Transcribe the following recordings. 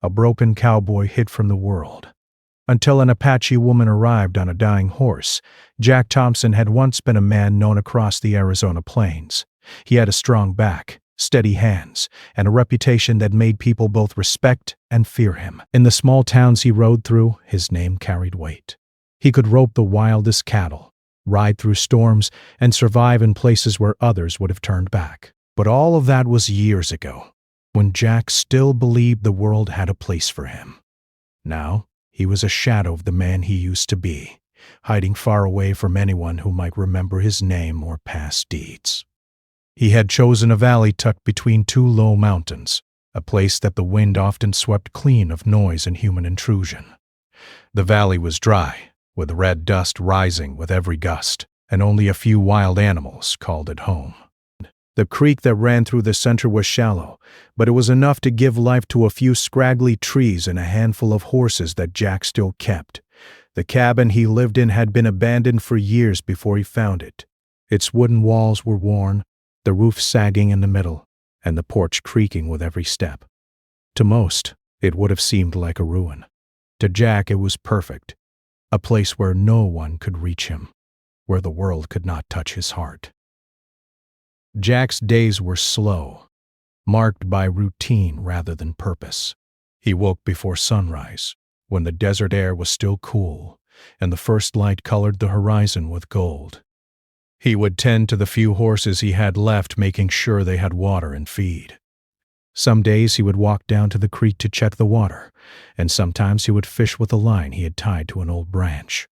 a broken cowboy hid from the world. Until an Apache woman arrived on a dying horse, Jack Thompson had once been a man known across the Arizona plains. He had a strong back, steady hands, and a reputation that made people both respect and fear him. In the small towns he rode through, his name carried weight. He could rope the wildest cattle, ride through storms, and survive in places where others would have turned back. But all of that was years ago, when Jack still believed the world had a place for him. Now, he was a shadow of the man he used to be, hiding far away from anyone who might remember his name or past deeds. He had chosen a valley tucked between two low mountains, a place that the wind often swept clean of noise and human intrusion. The valley was dry, with red dust rising with every gust, and only a few wild animals called it home. The creek that ran through the center was shallow, but it was enough to give life to a few scraggly trees and a handful of horses that Jack still kept. The cabin he lived in had been abandoned for years before he found it. Its wooden walls were worn, the roof sagging in the middle, and the porch creaking with every step. To most, it would have seemed like a ruin. To Jack, it was perfect, a place where no one could reach him, where the world could not touch his heart. Jack's days were slow, marked by routine rather than purpose. He woke before sunrise, when the desert air was still cool, and the first light colored the horizon with gold. He would tend to the few horses he had left, making sure they had water and feed. Some days he would walk down to the creek to check the water, and sometimes he would fish with a line he had tied to an old branch.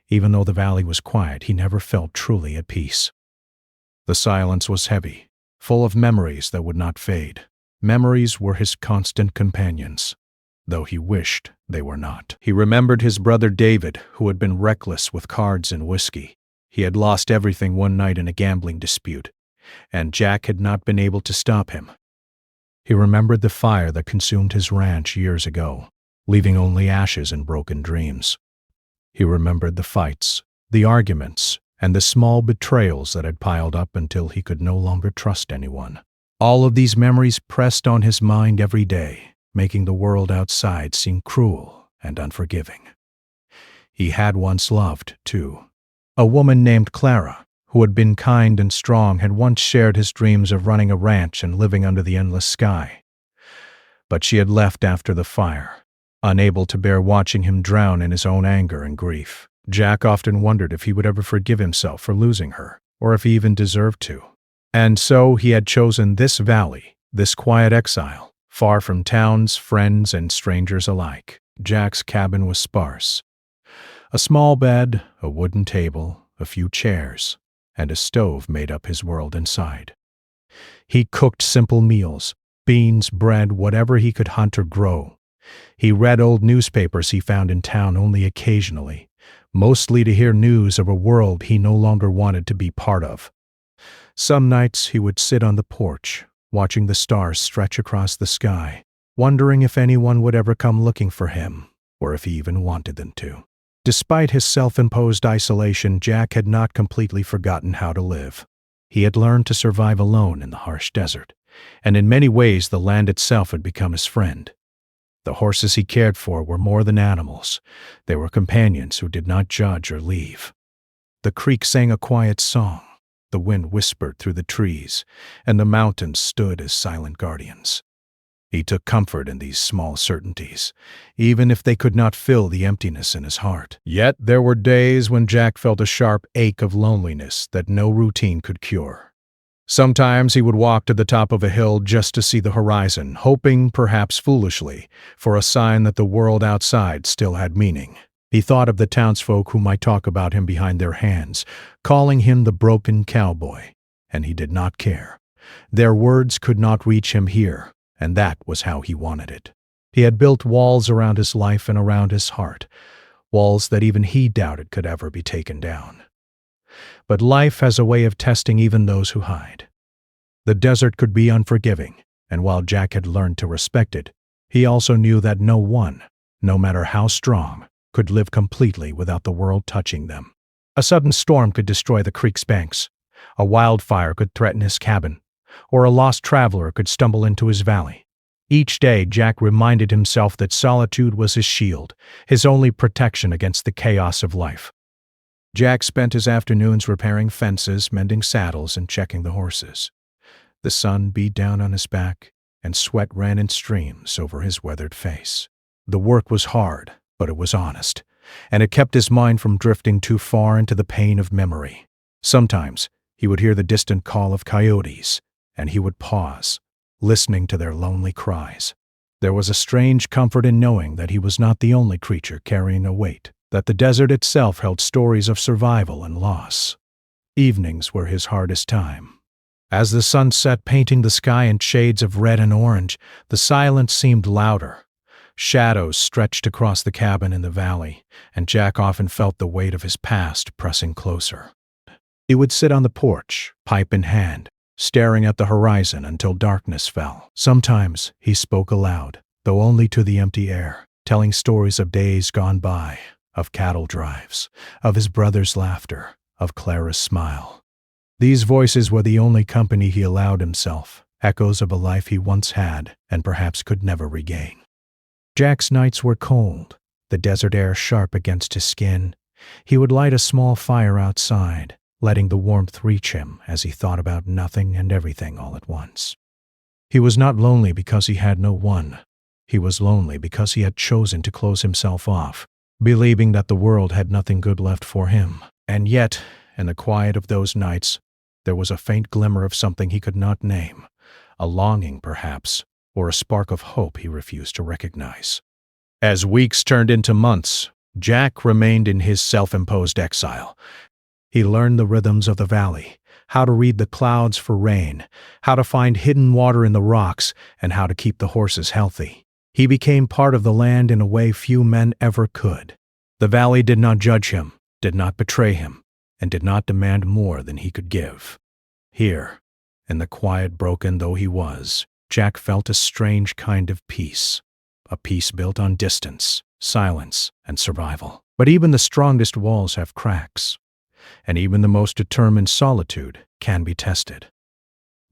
Even though the valley was quiet, he never felt truly at peace. The silence was heavy, full of memories that would not fade. Memories were his constant companions, though he wished they were not. He remembered his brother David, who had been reckless with cards and whiskey. He had lost everything one night in a gambling dispute, and Jack had not been able to stop him. He remembered the fire that consumed his ranch years ago, leaving only ashes and broken dreams. He remembered the fights, the arguments, and the small betrayals that had piled up until he could no longer trust anyone. All of these memories pressed on his mind every day, making the world outside seem cruel and unforgiving. He had once loved, too. A woman named Clara, who had been kind and strong, had once shared his dreams of running a ranch and living under the endless sky. But she had left after the fire, unable to bear watching him drown in his own anger and grief. Jack often wondered if he would ever forgive himself for losing her, or if he even deserved to. And so he had chosen this valley, this quiet exile, far from towns, friends, and strangers alike. Jack's cabin was sparse. A small bed, a wooden table, a few chairs, and a stove made up his world inside. He cooked simple meals, beans, bread, whatever he could hunt or grow. He read old newspapers he found in town only occasionally, mostly to hear news of a world he no longer wanted to be part of. Some nights he would sit on the porch, watching the stars stretch across the sky, wondering if anyone would ever come looking for him, or if he even wanted them to. Despite his self-imposed isolation, Jack had not completely forgotten how to live. He had learned to survive alone in the harsh desert, and in many ways the land itself had become his friend. The horses he cared for were more than animals. They were companions who did not judge or leave. The creek sang a quiet song, the wind whispered through the trees, and the mountains stood as silent guardians. He took comfort in these small certainties, even if they could not fill the emptiness in his heart. Yet there were days when Jack felt a sharp ache of loneliness that no routine could cure. Sometimes he would walk to the top of a hill just to see the horizon, hoping, perhaps foolishly, for a sign that the world outside still had meaning. He thought of the townsfolk who might talk about him behind their hands, calling him the broken cowboy, and he did not care. Their words could not reach him here, and that was how he wanted it. He had built walls around his life and around his heart, walls that even he doubted could ever be taken down. But life has a way of testing even those who hide. The desert could be unforgiving, and while Jack had learned to respect it, he also knew that no one, no matter how strong, could live completely without the world touching them. A sudden storm could destroy the creek's banks, a wildfire could threaten his cabin, or a lost traveler could stumble into his valley. Each day, Jack reminded himself that solitude was his shield, his only protection against the chaos of life. Jack spent his afternoons repairing fences, mending saddles, and checking the horses. The sun beat down on his back, and sweat ran in streams over his weathered face. The work was hard, but it was honest, and it kept his mind from drifting too far into the pain of memory. Sometimes he would hear the distant call of coyotes, and he would pause, listening to their lonely cries. There was a strange comfort in knowing that he was not the only creature carrying a weight, that the desert itself held stories of survival and loss. Evenings were his hardest time. As the sun set, painting the sky in shades of red and orange, the silence seemed louder. Shadows stretched across the cabin in the valley, and Jack often felt the weight of his past pressing closer. He would sit on the porch, pipe in hand, staring at the horizon until darkness fell. Sometimes he spoke aloud, though only to the empty air, telling stories of days gone by, of cattle drives, of his brother's laughter, of Clara's smile. These voices were the only company he allowed himself, echoes of a life he once had and perhaps could never regain. Jack's nights were cold, the desert air sharp against his skin. He would light a small fire outside, letting the warmth reach him as he thought about nothing and everything all at once. He was not lonely because he had no one. He was lonely because he had chosen to close himself off, believing that the world had nothing good left for him. And yet, in the quiet of those nights, there was a faint glimmer of something he could not name, a longing perhaps, or a spark of hope he refused to recognize. As weeks turned into months, Jack remained in his self-imposed exile. He learned the rhythms of the valley, how to read the clouds for rain, how to find hidden water in the rocks, and how to keep the horses healthy. He became part of the land in a way few men ever could. The valley did not judge him, did not betray him, and did not demand more than he could give. Here, in the quiet broken though he was, Jack felt a strange kind of peace, a peace built on distance, silence, and survival. But even the strongest walls have cracks, and even the most determined solitude can be tested.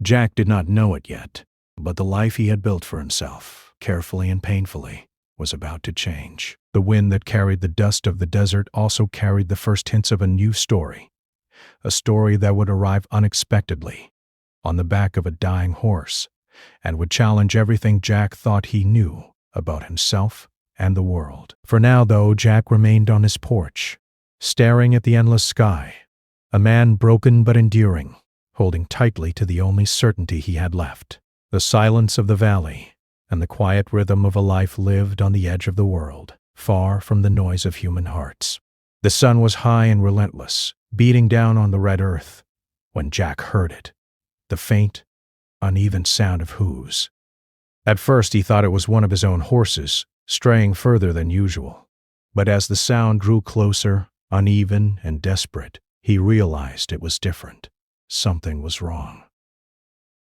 Jack did not know it yet, but the life he had built for himself, carefully and painfully, was about to change. The wind that carried the dust of the desert also carried the first hints of a new story, a story that would arrive unexpectedly, on the back of a dying horse, and would challenge everything Jack thought he knew about himself and the world. For now, though, Jack remained on his porch, staring at the endless sky, a man broken but enduring, holding tightly to the only certainty he had left, the silence of the valley and the quiet rhythm of a life lived on the edge of the world, far from the noise of human hearts. The sun was high and relentless, beating down on the red earth, when Jack heard it, the faint, uneven sound of hooves. At first he thought it was one of his own horses, straying further than usual. But as the sound grew closer, uneven and desperate, he realized it was different. Something was wrong.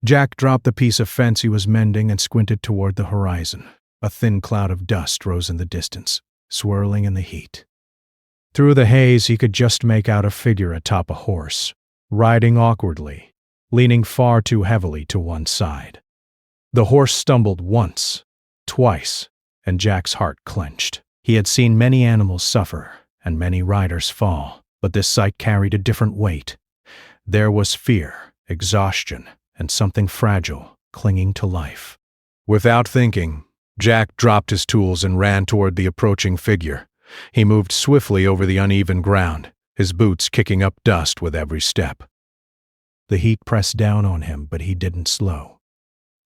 Jack dropped the piece of fence he was mending and squinted toward the horizon. A thin cloud of dust rose in the distance, swirling in the heat. Through the haze he could just make out a figure atop a horse, riding awkwardly, leaning far too heavily to one side. The horse stumbled once, twice, and Jack's heart clenched. He had seen many animals suffer and many riders fall, but this sight carried a different weight. There was fear, exhaustion, and something fragile clinging to life. Without thinking, Jack dropped his tools and ran toward the approaching figure. He moved swiftly over the uneven ground, his boots kicking up dust with every step. The heat pressed down on him, but he didn't slow.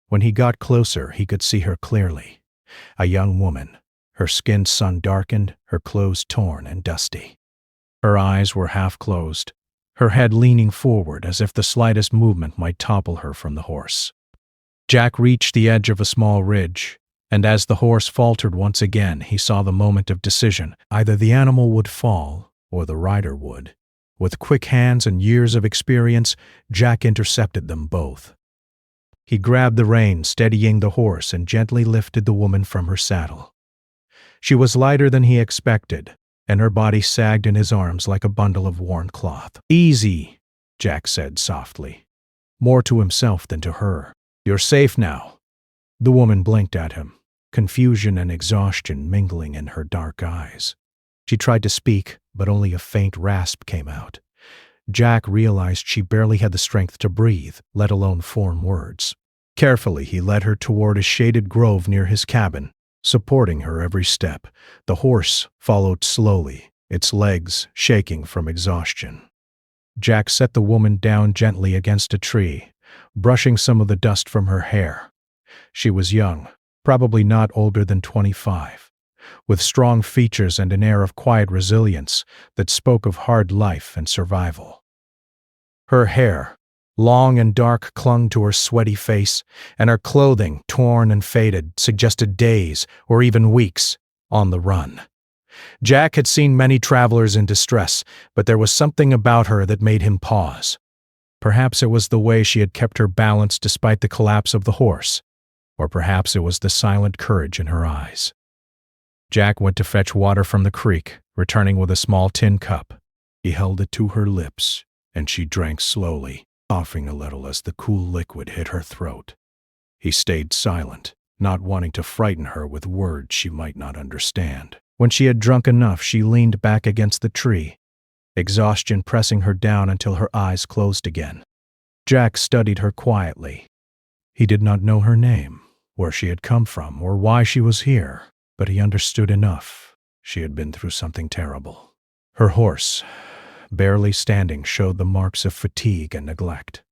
When he got closer, he could see her clearly. A young woman, her skin sun-darkened, her clothes torn and dusty. Her eyes were half closed, her head leaning forward as if the slightest movement might topple her from the horse. Jack reached the edge of a small ridge, and as the horse faltered once again, he saw the moment of decision. Either the animal would fall, or the rider would. With quick hands and years of experience, Jack intercepted them both. He grabbed the rein, steadying the horse, and gently lifted the woman from her saddle. She was lighter than he expected, and her body sagged in his arms like a bundle of worn cloth. "Easy," Jack said softly, more to himself than to her. "You're safe now." The woman blinked at him, confusion and exhaustion mingling in her dark eyes. She tried to speak, but only a faint rasp came out. Jack realized she barely had the strength to breathe, let alone form words. Carefully, he led her toward a shaded grove near his cabin, supporting her every step. The horse followed slowly, its legs shaking from exhaustion. Jack set the woman down gently against a tree, brushing some of the dust from her hair. She was young, probably not older than 25, with strong features and an air of quiet resilience that spoke of hard life and survival. Her hair, long and dark, clung to her sweaty face, and her clothing, torn and faded, suggested days or even weeks on the run. Jack had seen many travelers in distress, but there was something about her that made him pause. Perhaps it was the way she had kept her balance despite the collapse of the horse, or perhaps it was the silent courage in her eyes. Jack went to fetch water from the creek, returning with a small tin cup. He held it to her lips, and she drank slowly, coughing a little as the cool liquid hit her throat. He stayed silent, not wanting to frighten her with words she might not understand. When she had drunk enough, she leaned back against the tree, exhaustion pressing her down until her eyes closed again. Jack studied her quietly. He did not know her name, where she had come from, or why she was here, but he understood enough. She had been through something terrible. Her horse, barely standing, showed the marks of fatigue and neglect.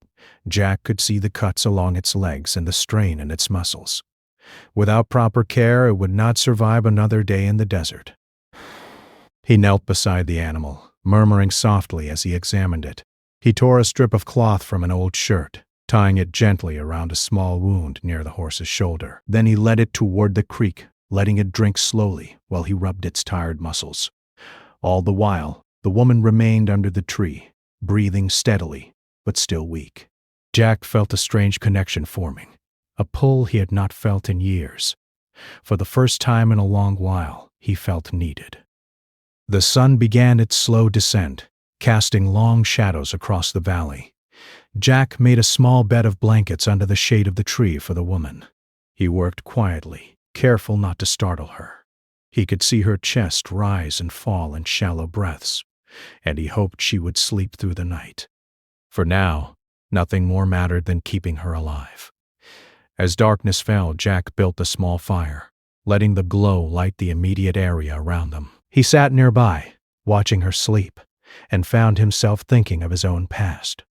Jack could see the cuts along its legs and the strain in its muscles. Without proper care, it would not survive another day in the desert. He knelt beside the animal, murmuring softly as he examined it. He tore a strip of cloth from an old shirt, tying it gently around a small wound near the horse's shoulder. Then he led it toward the creek, letting it drink slowly while he rubbed its tired muscles. All the while, the woman remained under the tree, breathing steadily, but still weak. Jack felt a strange connection forming, a pull he had not felt in years. For the first time in a long while, he felt needed. The sun began its slow descent, casting long shadows across the valley. Jack made a small bed of blankets under the shade of the tree for the woman. He worked quietly, careful not to startle her. He could see her chest rise and fall in shallow breaths, and he hoped she would sleep through the night. For now, nothing more mattered than keeping her alive. As darkness fell, Jack built a small fire, letting the glow light the immediate area around them. He sat nearby, watching her sleep, and found himself thinking of his own past.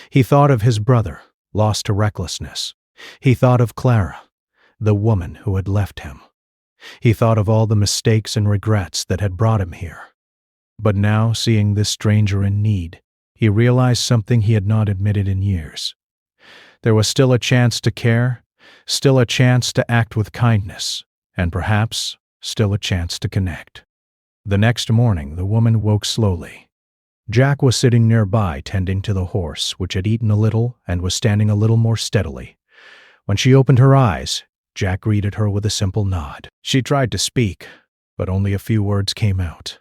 He thought of his brother, lost to recklessness. He thought of Clara, the woman who had left him. He thought of all the mistakes and regrets that had brought him here. But now, seeing this stranger in need, he realized something he had not admitted in years. There was still a chance to care, still a chance to act with kindness, and perhaps still a chance to connect. The next morning, the woman woke slowly. Jack was sitting nearby tending to the horse, which had eaten a little and was standing a little more steadily. When she opened her eyes, Jack greeted her with a simple nod. She tried to speak, but only a few words came out.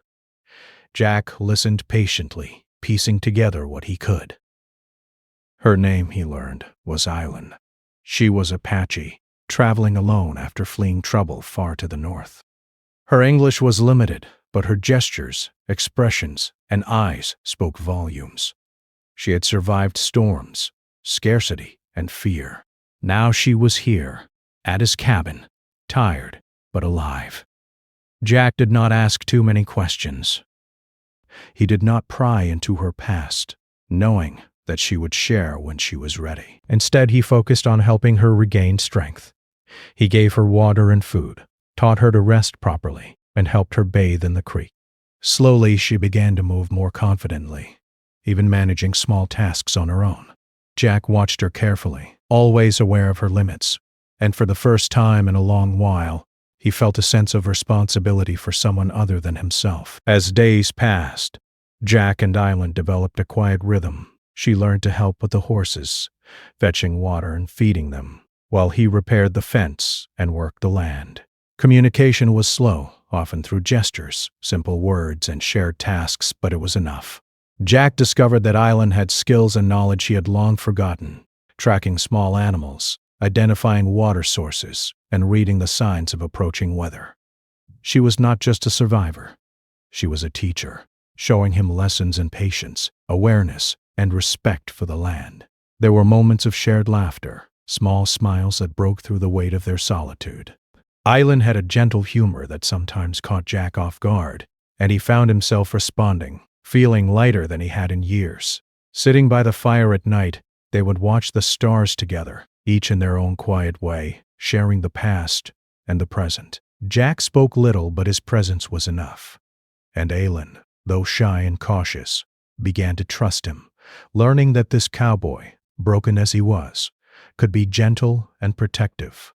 Jack listened patiently, piecing together what he could. Her name, he learned, was Island. She was Apache, traveling alone after fleeing trouble far to the north. Her English was limited, but her gestures, expressions, and eyes spoke volumes. She had survived storms, scarcity, and fear. Now she was here, at his cabin, tired but alive. Jack did not ask too many questions. He did not pry into her past, knowing that she would share when she was ready. Instead, he focused on helping her regain strength. He gave her water and food, taught her to rest properly, and helped her bathe in the creek. Slowly, she began to move more confidently, even managing small tasks on her own. Jack watched her carefully, always aware of her limits, and for the first time in a long while, he felt a sense of responsibility for someone other than himself. As days passed, Jack and Island developed a quiet rhythm. She learned to help with the horses, fetching water and feeding them, while he repaired the fence and worked the land. Communication was slow, often through gestures, simple words, and shared tasks, but it was enough. Jack discovered that Island had skills and knowledge he had long forgotten, tracking small animals, identifying water sources and reading the signs of approaching weather. She was not just a survivor. She was a teacher, showing him lessons in patience, awareness, and respect for the land. There were moments of shared laughter, small smiles that broke through the weight of their solitude. Island had a gentle humor that sometimes caught Jack off guard, and he found himself responding, feeling lighter than he had in years. Sitting by the fire at night, they would watch the stars together, each in their own quiet way, sharing the past and the present. Jack spoke little, but his presence was enough. And Aylin, though shy and cautious, began to trust him, learning that this cowboy, broken as he was, could be gentle and protective.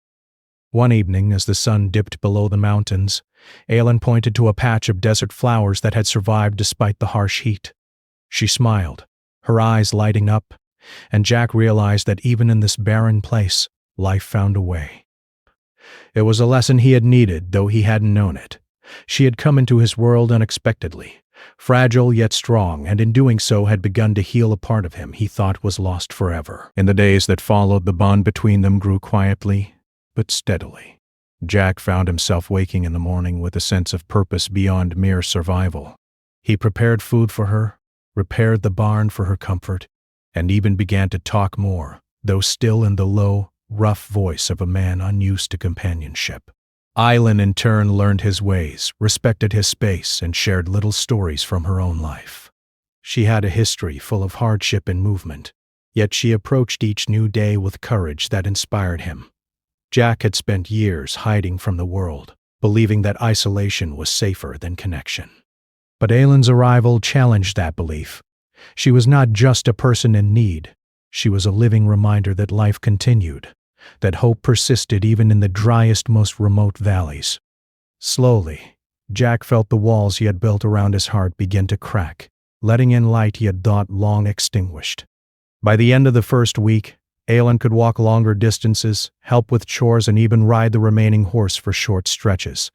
One evening, as the sun dipped below the mountains, Aylin pointed to a patch of desert flowers that had survived despite the harsh heat. She smiled, her eyes lighting up, and Jack realized that even in this barren place, life found a way. It was a lesson he had needed, though he hadn't known it. She had come into his world unexpectedly, fragile yet strong, and in doing so had begun to heal a part of him he thought was lost forever. In the days that followed, the bond between them grew quietly, but steadily. Jack found himself waking in the morning with a sense of purpose beyond mere survival. He prepared food for her, repaired the barn for her comfort, and even began to talk more, though still in the low, rough voice of a man unused to companionship. Aylin in turn learned his ways, respected his space, and shared little stories from her own life. She had a history full of hardship and movement, yet she approached each new day with courage that inspired him. Jack had spent years hiding from the world, believing that isolation was safer than connection. But Aylin's arrival challenged that belief. She was not just a person in need. She was a living reminder that life continued, that hope persisted even in the driest, most remote valleys. Slowly, Jack felt the walls he had built around his heart begin to crack, letting in light he had thought long extinguished. By the end of the first week, Aylin could walk longer distances, help with chores, and even ride the remaining horse for short stretches.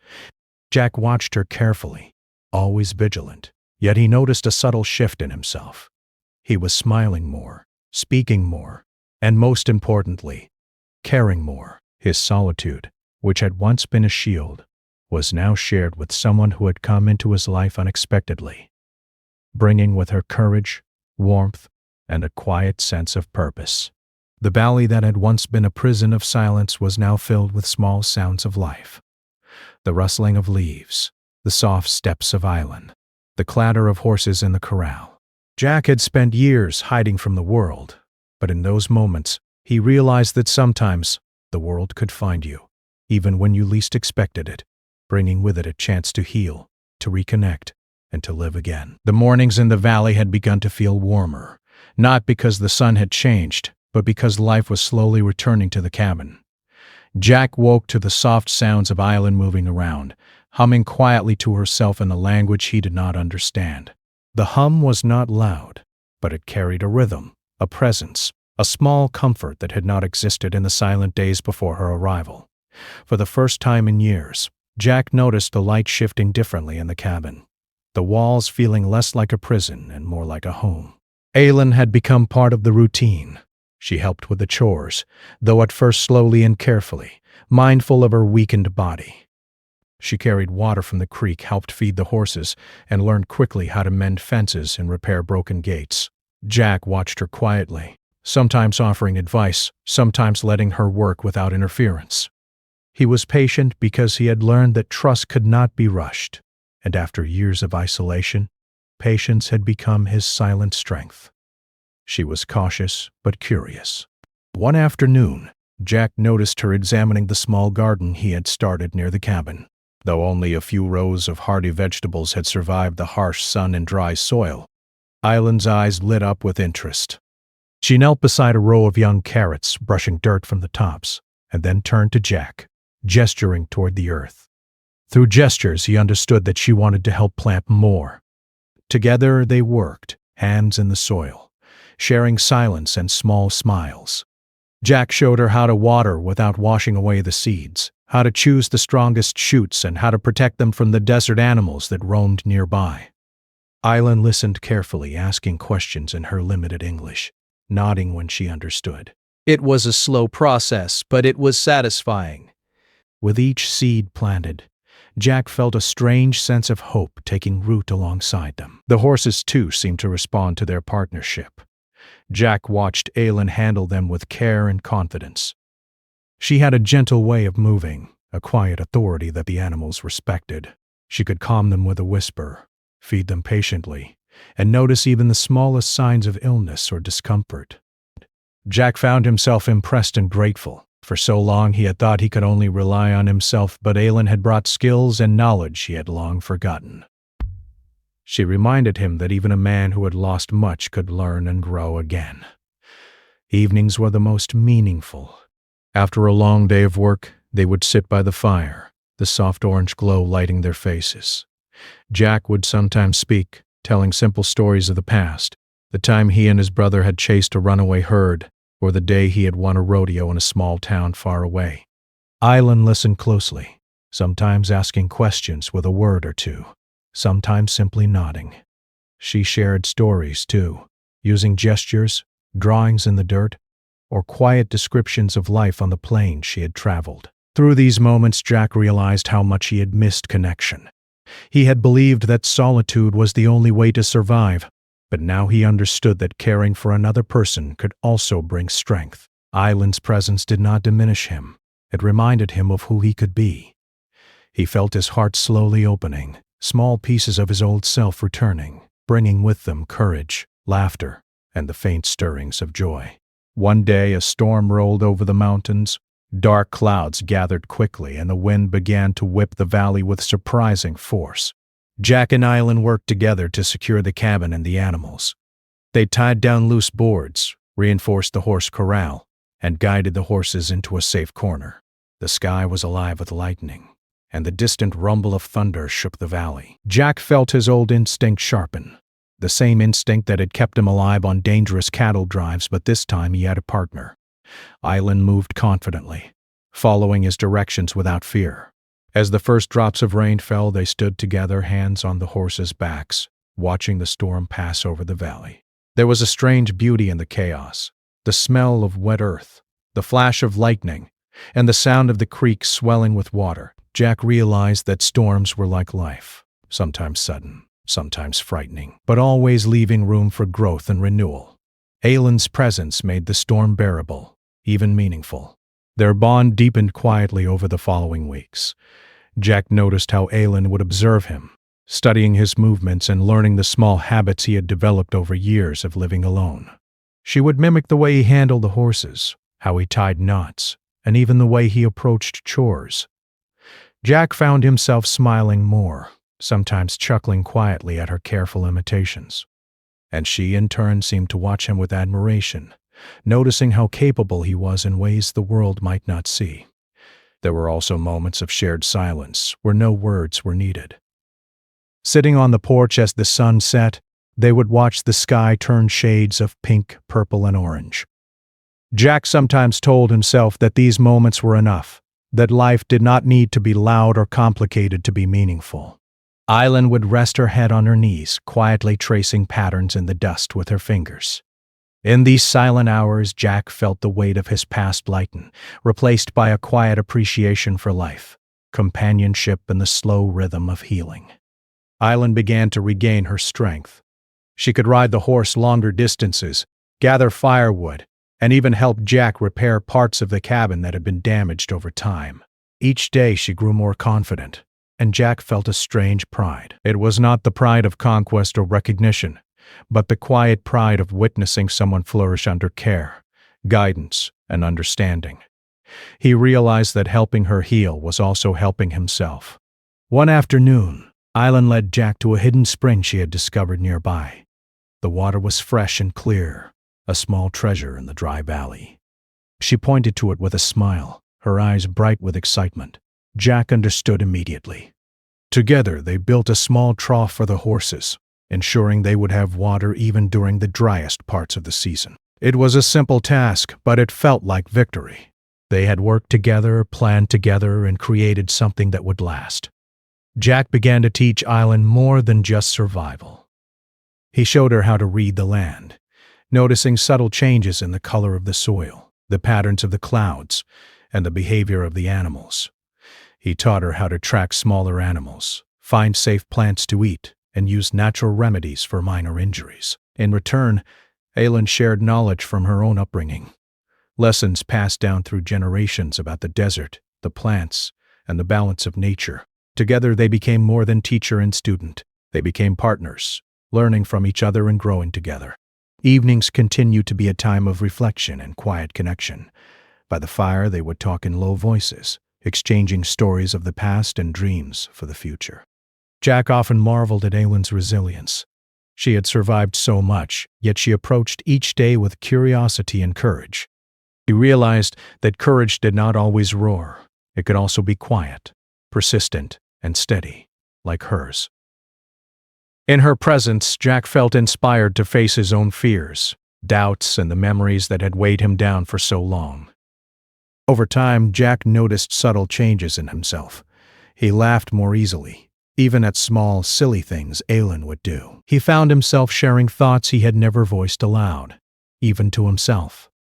Jack watched her carefully, always vigilant, yet he noticed a subtle shift in himself. He was smiling more, speaking more, and most importantly, caring more. His solitude, which had once been a shield, was now shared with someone who had come into his life unexpectedly, bringing with her courage, warmth, and a quiet sense of purpose. The valley that had once been a prison of silence was now filled with small sounds of life. The rustling of leaves, the soft steps of Aylin, the clatter of horses in the corral. Jack had spent years hiding from the world, but in those moments, he realized that sometimes the world could find you, even when you least expected it, bringing with it a chance to heal, to reconnect, and to live again. The mornings in the valley had begun to feel warmer, not because the sun had changed, but because life was slowly returning to the cabin. Jack woke to the soft sounds of Aylin moving around, humming quietly to herself in a language he did not understand. The hum was not loud, but it carried a rhythm, a presence, a small comfort that had not existed in the silent days before her arrival. For the first time in years, Jack noticed the light shifting differently in the cabin, the walls feeling less like a prison and more like a home. Aylin had become part of the routine. She helped with the chores, though at first slowly and carefully, mindful of her weakened body. She carried water from the creek, helped feed the horses, and learned quickly how to mend fences and repair broken gates. Jack watched her quietly, sometimes offering advice, sometimes letting her work without interference. He was patient because he had learned that trust could not be rushed, and after years of isolation, patience had become his silent strength. She was cautious but curious. One afternoon, Jack noticed her examining the small garden he had started near the cabin. Though only a few rows of hardy vegetables had survived the harsh sun and dry soil, Aylin's eyes lit up with interest. She knelt beside a row of young carrots, brushing dirt from the tops, and then turned to Jack, gesturing toward the earth. Through gestures, he understood that she wanted to help plant more. Together they worked, hands in the soil, sharing silence and small smiles. Jack showed her how to water without washing away the seeds, how to choose the strongest shoots, and how to protect them from the desert animals that roamed nearby. Aylin listened carefully, asking questions in her limited English, nodding when she understood. It was a slow process, but it was satisfying. With each seed planted, Jack felt a strange sense of hope taking root alongside them. The horses, too, seemed to respond to their partnership. Jack watched Aylin handle them with care and confidence. She had a gentle way of moving, a quiet authority that the animals respected. She could calm them with a whisper, feed them patiently, and notice even the smallest signs of illness or discomfort. Jack found himself impressed and grateful. For so long he had thought he could only rely on himself, but Aylin had brought skills and knowledge he had long forgotten. She reminded him that even a man who had lost much could learn and grow again. Evenings were the most meaningful. After a long day of work, they would sit by the fire, the soft orange glow lighting their faces. Jack would sometimes speak, telling simple stories of the past, the time he and his brother had chased a runaway herd, or the day he had won a rodeo in a small town far away. Aylin listened closely, sometimes asking questions with a word or two, sometimes simply nodding. She shared stories, too, using gestures, drawings in the dirt, or quiet descriptions of life on the plains she had traveled. Through these moments, Jack realized how much he had missed connection. He had believed that solitude was the only way to survive, but now he understood that caring for another person could also bring strength. Aylin's presence did not diminish him. It reminded him of who he could be. He felt his heart slowly opening, small pieces of his old self returning, bringing with them courage, laughter, and the faint stirrings of joy. One day a storm rolled over the mountains. Dark clouds gathered quickly, and the wind began to whip the valley with surprising force. Jack and Aylin worked together to secure the cabin and the animals. They tied down loose boards, reinforced the horse corral, and guided the horses into a safe corner. The sky was alive with lightning, and the distant rumble of thunder shook the valley. Jack felt his old instinct sharpen, the same instinct that had kept him alive on dangerous cattle drives, but this time he had a partner. Aylin moved confidently, following his directions without fear. As the first drops of rain fell, they stood together, hands on the horses' backs, watching the storm pass over the valley. There was a strange beauty in the chaos, the smell of wet earth, the flash of lightning, and the sound of the creek swelling with water. Jack realized that storms were like life, sometimes sudden, sometimes frightening, but always leaving room for growth and renewal. Aylin's presence made the storm bearable, even meaningful. Their bond deepened quietly over the following weeks. Jack noticed how Aylin would observe him, studying his movements and learning the small habits he had developed over years of living alone. She would mimic the way he handled the horses, how he tied knots, and even the way he approached chores. Jack found himself smiling more, sometimes chuckling quietly at her careful imitations. And she, in turn, seemed to watch him with admiration, noticing how capable he was in ways the world might not see. There were also moments of shared silence, where no words were needed. Sitting on the porch as the sun set, they would watch the sky turn shades of pink, purple, and orange. Jack sometimes told himself that these moments were enough, that life did not need to be loud or complicated to be meaningful. Aylin would rest her head on her knees, quietly tracing patterns in the dust with her fingers. In these silent hours, Jack felt the weight of his past lighten, replaced by a quiet appreciation for life, companionship, and the slow rhythm of healing. Aylin began to regain her strength. She could ride the horse longer distances, gather firewood, and even help Jack repair parts of the cabin that had been damaged over time. Each day she grew more confident, and Jack felt a strange pride. It was not the pride of conquest or recognition, but the quiet pride of witnessing someone flourish under care, guidance, and understanding. He realized that helping her heal was also helping himself. One afternoon, Aylin led Jack to a hidden spring she had discovered nearby. The water was fresh and clear, a small treasure in the dry valley. She pointed to it with a smile, her eyes bright with excitement. Jack understood immediately. Together, they built a small trough for the horses, ensuring they would have water even during the driest parts of the season. It was a simple task, but it felt like victory. They had worked together, planned together, and created something that would last. Jack began to teach Aylin more than just survival. He showed her how to read the land, noticing subtle changes in the color of the soil, the patterns of the clouds, and the behavior of the animals. He taught her how to track smaller animals, find safe plants to eat, and use natural remedies for minor injuries. In return, Aylin shared knowledge from her own upbringing, lessons passed down through generations about the desert, the plants, and the balance of nature. Together they became more than teacher and student. They became partners, learning from each other and growing together. Evenings continued to be a time of reflection and quiet connection. By the fire they would talk in low voices, exchanging stories of the past and dreams for the future. Jack often marveled at Aylin's resilience. She had survived so much, yet she approached each day with curiosity and courage. He realized that courage did not always roar. It could also be quiet, persistent, and steady, like hers. In her presence, Jack felt inspired to face his own fears, doubts, and the memories that had weighed him down for so long. Over time, Jack noticed subtle changes in himself. He laughed more easily, even at small, silly things Aylin would do. He found himself sharing thoughts he had never voiced aloud, even to himself.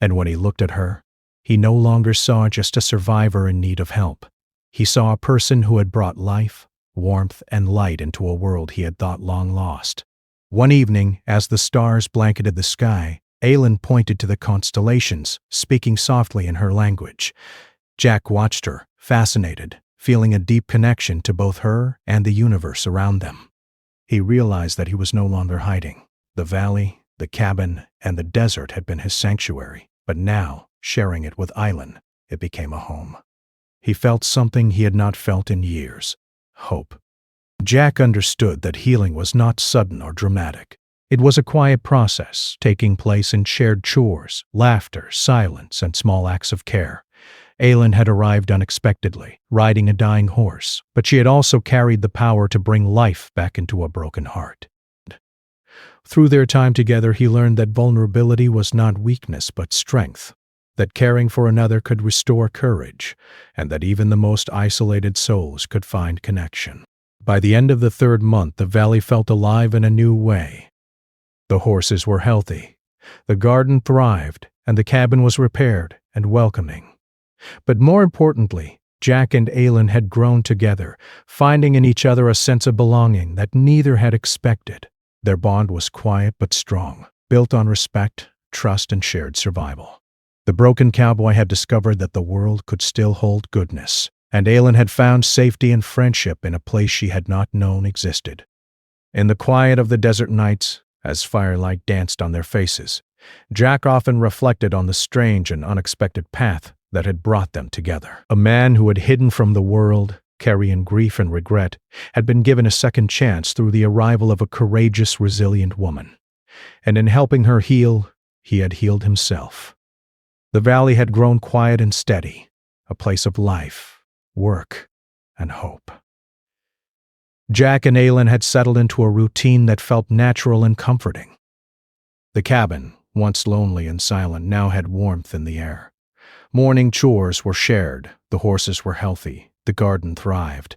And when he looked at her, he no longer saw just a survivor in need of help. He saw a person who had brought life, warmth, and light into a world he had thought long lost. One evening, as the stars blanketed the sky, Aylin pointed to the constellations, speaking softly in her language. Jack watched her, fascinated, feeling a deep connection to both her and the universe around them. He realized that he was no longer hiding. The valley, the cabin, and the desert had been his sanctuary, but now, sharing it with Aylin, it became a home. He felt something he had not felt in years: hope. Jack understood that healing was not sudden or dramatic. It was a quiet process, taking place in shared chores, laughter, silence, and small acts of care. Aylin had arrived unexpectedly, riding a dying horse, but she had also carried the power to bring life back into a broken heart. Through their time together, he learned that vulnerability was not weakness but strength, that caring for another could restore courage, and that even the most isolated souls could find connection. By the end of the third month, the valley felt alive in a new way. The horses were healthy, the garden thrived, and the cabin was repaired and welcoming. But more importantly, Jack and Aylin had grown together, finding in each other a sense of belonging that neither had expected. Their bond was quiet but strong, built on respect, trust, and shared survival. The broken cowboy had discovered that the world could still hold goodness, and Aylin had found safety and friendship in a place she had not known existed. In the quiet of the desert nights, as firelight danced on their faces, Jack often reflected on the strange and unexpected path that had brought them together. A man who had hidden from the world, carrying grief and regret, had been given a second chance through the arrival of a courageous, resilient woman. And in helping her heal, he had healed himself. The valley had grown quiet and steady, a place of life, work, and hope. Jack and Aylin had settled into a routine that felt natural and comforting. The cabin, once lonely and silent, now had warmth in the air. Morning chores were shared, the horses were healthy, the garden thrived,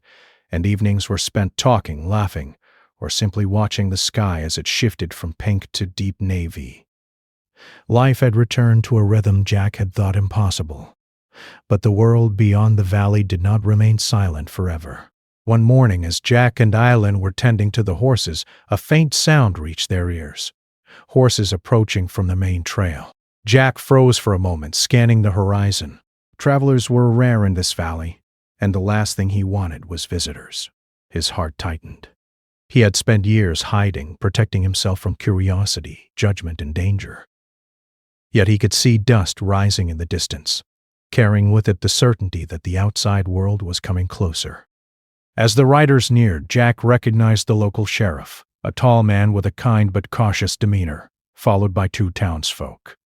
and evenings were spent talking, laughing, or simply watching the sky as it shifted from pink to deep navy. Life had returned to a rhythm Jack had thought impossible. But the world beyond the valley did not remain silent forever. One morning, as Jack and Aylin were tending to the horses, a faint sound reached their ears. Horses approaching from the main trail. Jack froze for a moment, scanning the horizon. Travelers were rare in this valley, and the last thing he wanted was visitors. His heart tightened. He had spent years hiding, protecting himself from curiosity, judgment, and danger. Yet he could see dust rising in the distance, carrying with it the certainty that the outside world was coming closer. As the riders neared, Jack recognized the local sheriff, a tall man with a kind but cautious demeanor, followed by two townsfolk.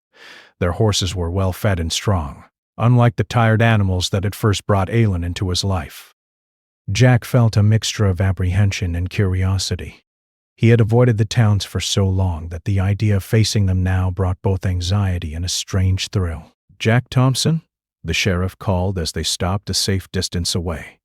Their horses were well fed and strong, unlike the tired animals that had first brought Aylin into his life. Jack felt a mixture of apprehension and curiosity. He had avoided the towns for so long that the idea of facing them now brought both anxiety and a strange thrill. "Jack Thompson?" the sheriff called as they stopped a safe distance away.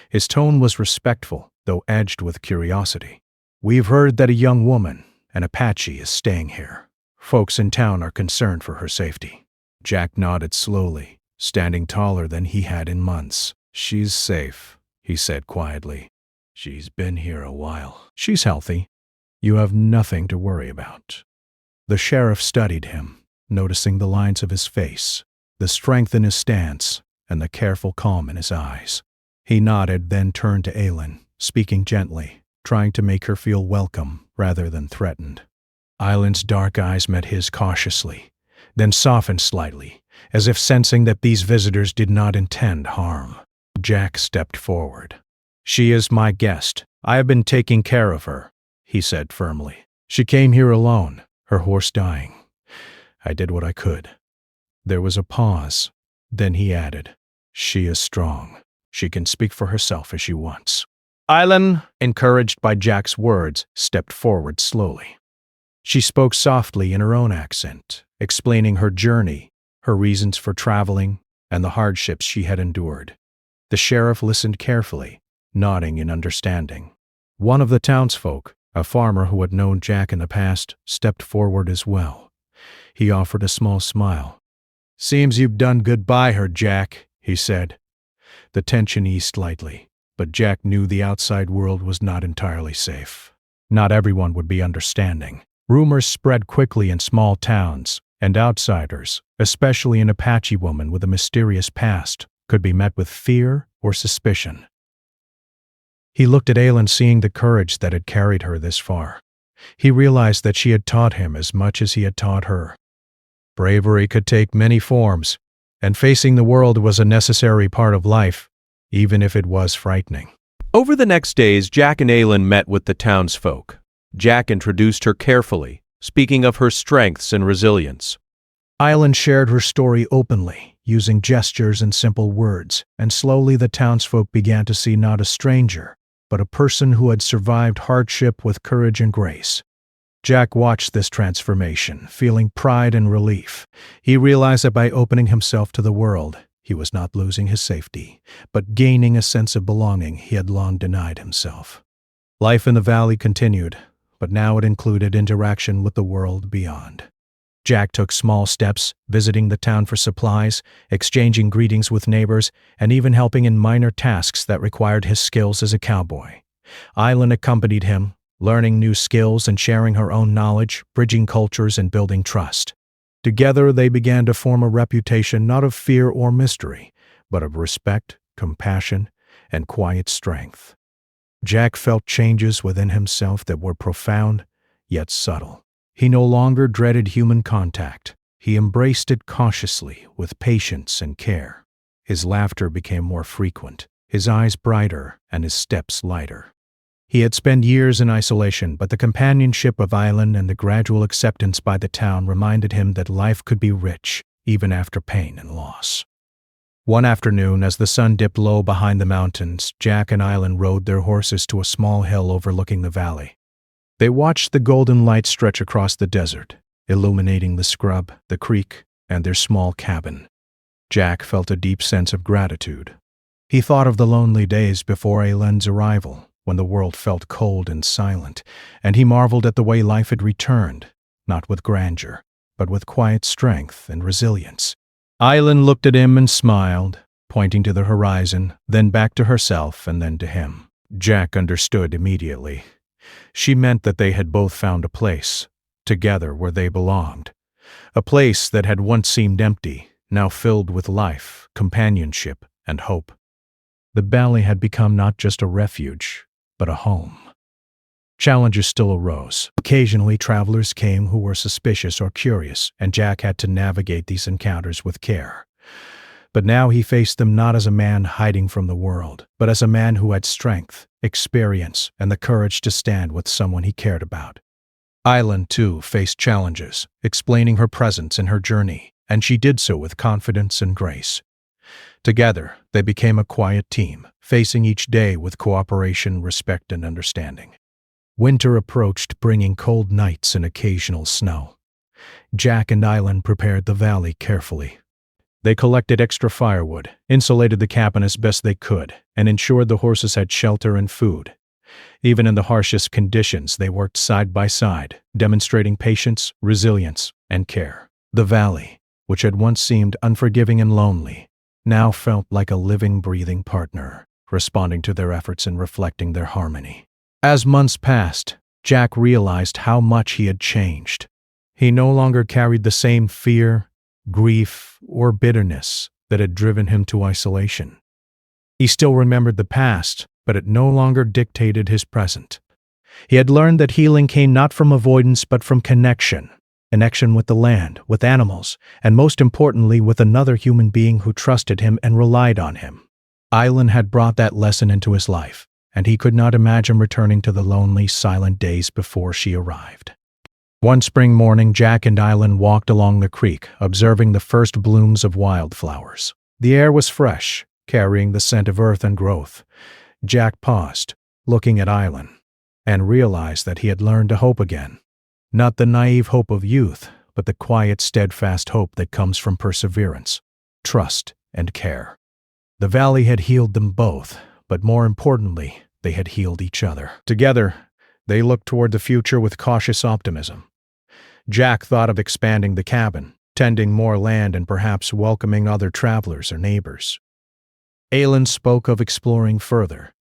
His tone was respectful, though edged with curiosity. "We've heard that a young woman, an Apache, is staying here. Folks in town are concerned for her safety." Jack nodded slowly, standing taller than he had in months. "She's safe," he said quietly. "She's been here a while. She's healthy. You have nothing to worry about." The sheriff studied him, noticing the lines of his face, the strength in his stance, and the careful calm in his eyes. He nodded, then turned to Aylin, speaking gently, trying to make her feel welcome rather than threatened. Aylin's dark eyes met his cautiously, then softened slightly, as if sensing that these visitors did not intend harm. Jack stepped forward. "She is my guest. I have been taking care of her," he said firmly. "She came here alone, her horse dying. I did what I could." There was a pause. Then he added, "She is strong. She can speak for herself as she wants." Aylin, encouraged by Jack's words, stepped forward slowly. She spoke softly in her own accent, explaining her journey, her reasons for traveling, and the hardships she had endured. The sheriff listened carefully, nodding in understanding. One of the townsfolk, a farmer who had known Jack in the past, stepped forward as well. He offered a small smile. "Seems you've done good by her, Jack," he said. The tension eased slightly, but Jack knew the outside world was not entirely safe. Not everyone would be understanding. Rumors spread quickly in small towns, and outsiders, especially an Apache woman with a mysterious past, could be met with fear or suspicion. He looked at Aylin, seeing the courage that had carried her this far. He realized that she had taught him as much as he had taught her. Bravery could take many forms, and facing the world was a necessary part of life, even if it was frightening. Over the next days, Jack and Aylin met with the townsfolk. Jack introduced her carefully, speaking of her strengths and resilience. Aylin shared her story openly, using gestures and simple words, and slowly the townsfolk began to see not a stranger, but a person who had survived hardship with courage and grace. Jack watched this transformation, feeling pride and relief. He realized that by opening himself to the world, he was not losing his safety, but gaining a sense of belonging he had long denied himself. Life in the valley continued, but now it included interaction with the world beyond. Jack took small steps, visiting the town for supplies, exchanging greetings with neighbors, and even helping in minor tasks that required his skills as a cowboy. Aylin accompanied him, learning new skills and sharing her own knowledge, bridging cultures and building trust. Together they began to form a reputation not of fear or mystery, but of respect, compassion, and quiet strength. Jack felt changes within himself that were profound, yet subtle. He no longer dreaded human contact. He embraced it cautiously, with patience and care. His laughter became more frequent, his eyes brighter, and his steps lighter. He had spent years in isolation, but the companionship of Aylin and the gradual acceptance by the town reminded him that life could be rich, even after pain and loss. One afternoon, as the sun dipped low behind the mountains, Jack and Aylin rode their horses to a small hill overlooking the valley. They watched the golden light stretch across the desert, illuminating the scrub, the creek, and their small cabin. Jack felt a deep sense of gratitude. He thought of the lonely days before Aylin's arrival, when the world felt cold and silent, and he marveled at the way life had returned, not with grandeur, but with quiet strength and resilience. Aylin looked at him and smiled, pointing to the horizon, then back to herself and then to him. Jack understood immediately. She meant that they had both found a place, together where they belonged. A place that had once seemed empty, now filled with life, companionship, and hope. The valley had become not just a refuge, but a home. Challenges still arose. Occasionally, travelers came who were suspicious or curious, and Jack had to navigate these encounters with care. But now he faced them not as a man hiding from the world, but as a man who had strength, experience, and the courage to stand with someone he cared about. Aylin, too, faced challenges, explaining her presence in her journey, and she did so with confidence and grace. Together, they became a quiet team, facing each day with cooperation, respect, and understanding. Winter approached, bringing cold nights and occasional snow. Jack and Aylin prepared the valley carefully. They collected extra firewood, insulated the cabin as best they could, and ensured the horses had shelter and food. Even in the harshest conditions, they worked side by side, demonstrating patience, resilience, and care. The valley, which had once seemed unforgiving and lonely, now felt like a living, breathing partner, responding to their efforts and reflecting their harmony. As months passed, Jack realized how much he had changed. He no longer carried the same fear, grief, or bitterness that had driven him to isolation. He still remembered the past, but it no longer dictated his present. He had learned that healing came not from avoidance but from connection with the land, with animals, and most importantly with another human being who trusted him and relied on him. Island had brought that lesson into his life, and he could not imagine returning to the lonely, silent days before she arrived. One spring morning, Jack and Island walked along the creek, observing the first blooms of wildflowers. The air was fresh, carrying the scent of earth and growth. Jack paused, looking at Island, and realized that he had learned to hope again. Not the naive hope of youth, but the quiet, steadfast hope that comes from perseverance, trust, and care. The valley had healed them both, but more importantly, they had healed each other. Together, they looked toward the future with cautious optimism. Jack thought of expanding the cabin, tending more land, and perhaps welcoming other travelers or neighbors. Aylin spoke of exploring further,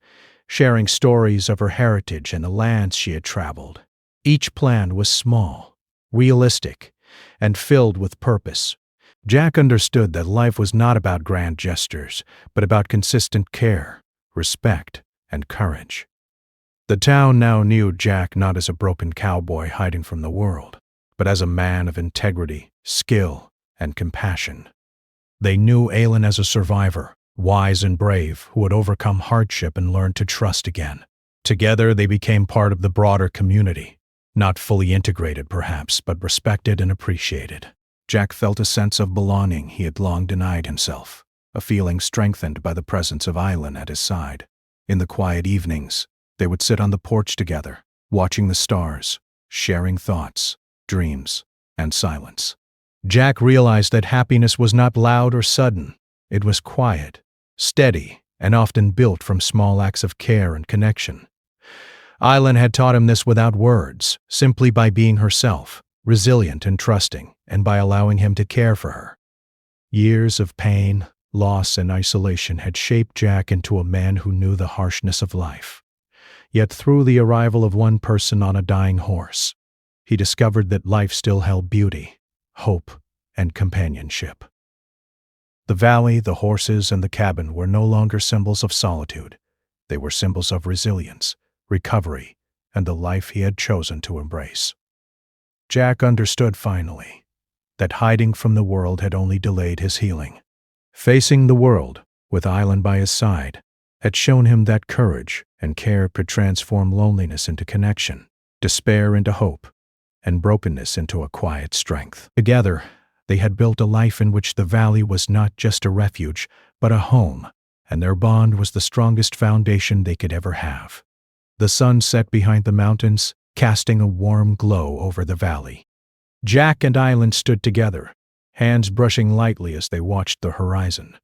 sharing stories of her heritage and the lands she had traveled. Each plan was small, realistic, and filled with purpose. Jack understood that life was not about grand gestures, but about consistent care, respect, and courage. The town now knew Jack not as a broken cowboy hiding from the world, but as a man of integrity, skill, and compassion. They knew Aylin as a survivor, wise and brave, who had overcome hardship and learned to trust again. Together, they became part of the broader community, not fully integrated perhaps, but respected and appreciated. Jack felt a sense of belonging he had long denied himself, a feeling strengthened by the presence of Island at his side. In the quiet evenings, they would sit on the porch together, watching the stars, sharing thoughts, dreams, and silence. Jack realized that happiness was not loud or sudden. It was quiet, steady, and often built from small acts of care and connection. Island had taught him this without words, simply by being herself, resilient and trusting, and by allowing him to care for her. Years of pain, loss, and isolation had shaped Jack into a man who knew the harshness of life. Yet through the arrival of one person on a dying horse, he discovered that life still held beauty, hope, and companionship. The valley, the horses, and the cabin were no longer symbols of solitude. They were symbols of resilience, recovery, and the life he had chosen to embrace. Jack understood finally that hiding from the world had only delayed his healing. Facing the world, with Island by his side, had shown him that courage and care could transform loneliness into connection, despair into hope, and brokenness into a quiet strength. Together, they had built a life in which the valley was not just a refuge, but a home, and their bond was the strongest foundation they could ever have. The sun set behind the mountains, casting a warm glow over the valley. Jack and Island stood together, hands brushing lightly as they watched the horizon.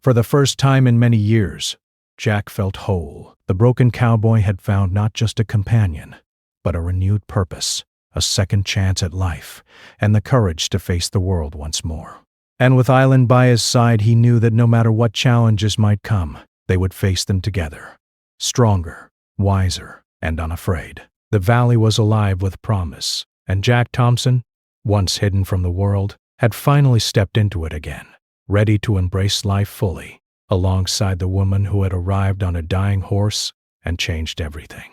For the first time in many years, Jack felt whole. The broken cowboy had found not just a companion, but a renewed purpose, a second chance at life, and the courage to face the world once more. And with Island by his side, he knew that no matter what challenges might come, they would face them together, stronger, wiser, and unafraid. The valley was alive with promise, and Jack Thompson, once hidden from the world, had finally stepped into it again, ready to embrace life fully, alongside the woman who had arrived on a dying horse and changed everything.